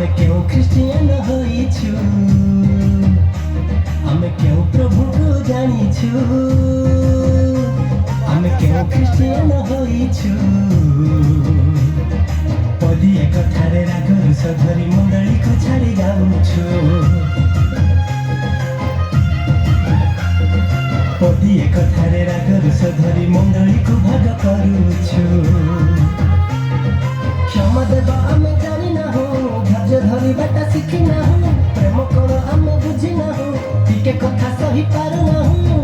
ଆମେ କେଉଁ ଖ୍ରୀଷ୍ଟିଆନ ହୋଇଛୁ, ଆମେ କେଉଁ ପ୍ରଭୁଙ୍କୁ ଜାଣିଛୁ, ଆମେ କେଉଁ ଖ୍ରୀଷ୍ଟିଆନ ହୋଇଛୁ। ପଦିଏ କଥାରେ ରାଗ ରୁଷ ଧରି ମଣ୍ଡଳୀକୁ ଛାଡ଼ି ଯାଉଛୁ, ପଦିଏ କଥାରେ ରାଗ ରୁଷ ଧରି ମଣ୍ଡଳୀକୁ ଭାଗ କରୁଛୁ। କ୍ଷମା ଦେବ ଆମେ ଜାଣିନାହୁଁ, ଧୈର୍ଯ୍ୟ ଧରିବାଟା ଶିଖିନାହୁଁ, ପ୍ରେମ କଣ ଆମେ ବୁଝିନାହୁଁ, ଟିକେ କଥା ସହି ପାରୁନାହୁଁ,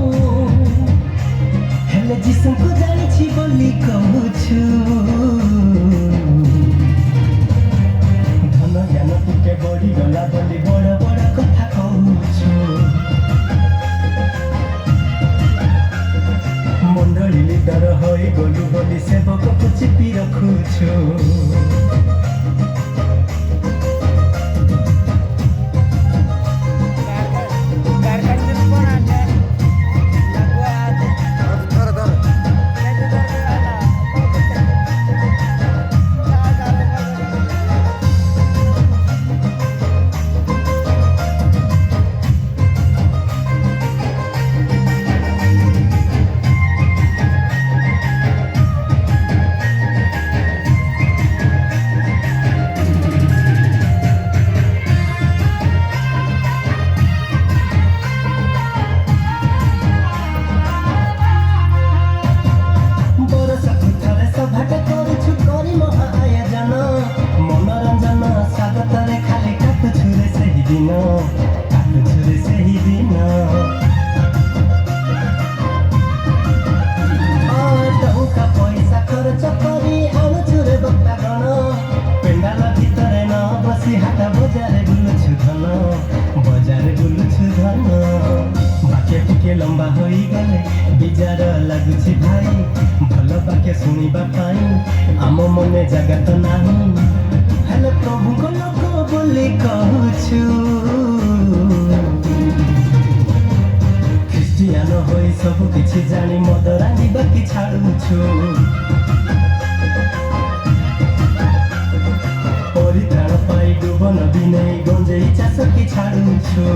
ହେଲେ ଯୀଶୁଙ୍କୁ ଜାଣିଛି ବୋଲି କହୁଛୁ। ଧନ ଜ୍ଞାନ ଟିକେ ବଢିଗଲା ବୋଲି ବଡ଼ ବଡ଼ କଥା କହୁଛୁ। ମଣ୍ଡଳୀ ଲିଡର ହୋଇଗଲୁ ବୋଲି ସେବକକୁ ଚିପି ରଖୁଛୁ। କାଟୁଛୁରେ ସେହି ଦିନ ଟଙ୍କା ପଇସା ଖର୍ଚ୍ଚ କରି ଆଣୁଛୁରେ ବକ୍ତାଗଣ, ପେଣ୍ଡାଲ ଭିତରେ ନ ବସି ହାଟ ବଜାରେ ବୁଲୁଛୁ ଧନ, ବଜାରେ ବୁଲୁଛୁ ଧନ। ବାକ୍ୟ ଟିକେ ଲମ୍ବା ହୋଇଗଲେ ବିଜାର ଲାଗୁଛି ଭାଇ, ଭଲ ବାକ୍ୟ ଶୁଣିବା ପାଇଁ ଆମ ମନେ ଜାଗା ତ ନାହିଁ, ହେଲେ ପ୍ରଭୁଙ୍କ ଲୋକ ବୋଲି କହୁଛୁ। ଖ୍ରୀଷ୍ଟିଆନ ହୋଇ ସବୁ କିଛି ଜାଣି ମଦ ରାନ୍ଧିବାକି ଛାଡୁଛୁ, ପରିତ୍ରାଣ ପାଇ ଡୁବ ନଦୀ ନେଇ ଗଞ୍ଜେଇ ଚାଷ କି ଛାଡୁଛୁ।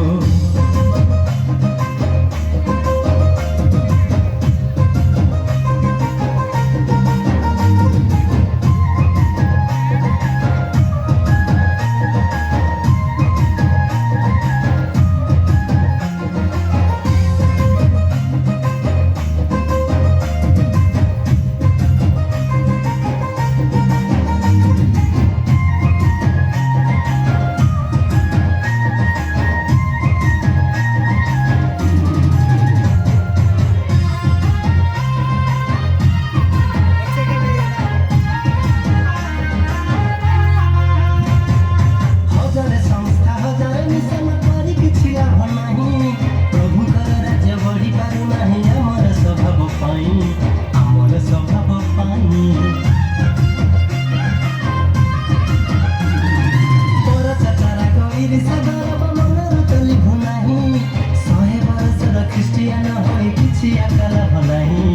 ଖ୍ରୀଷ୍ଟିଆନ ହୋଇ କିଛି ଆକା ଲାଭ ନାହିଁ,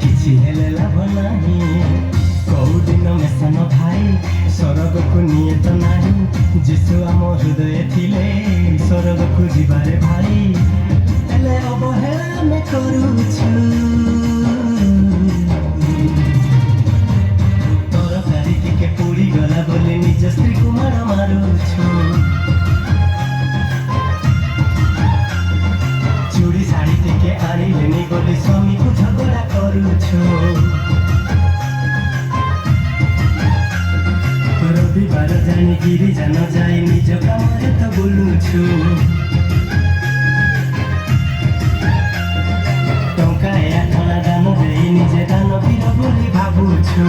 କିଛି ହେଲେ ଲାଭ ନାହିଁ। କୋଉଦିନ ମେସନ ଭାଇ ସ୍ୱର୍ଗକୁ ନିଏ ତ ନାହିଁ, ଯୀଶୁ ଆମ ହୃଦୟ ଥିଲେ ସ୍ୱର୍ଗକୁ ଯିବାରେ ଭାଇ, ହେଲେ ଅବହେଳା ଆମେ କରୁଛୁ। ତରକାରୀ ଟିକେ ପୋଡ଼ିଗଲା ବୋଲି ନିଜ ସ୍ତ୍ରୀକୁ ମାଡ଼ ମାରୁଛୁ, ଚୁଡ଼ି ଶାଢ଼ୀ ଟିକେ ଆଣିଲେନି ବୋଲି ସ୍ୱାମୀକୁ ଝଗଡ଼ା କରୁଛୁ, ରବିବାର ଜାଣି ଗିରିଜା ନ ଯାଇ ନିଜ କାମରେ ତ ବୁଲୁଛୁ, ଟଙ୍କାଏ ଆଠଣା ଦାନ ଦେଇ ନିଜେ ଦାନବୀର ବୋଲି ଭାବୁଛୁ।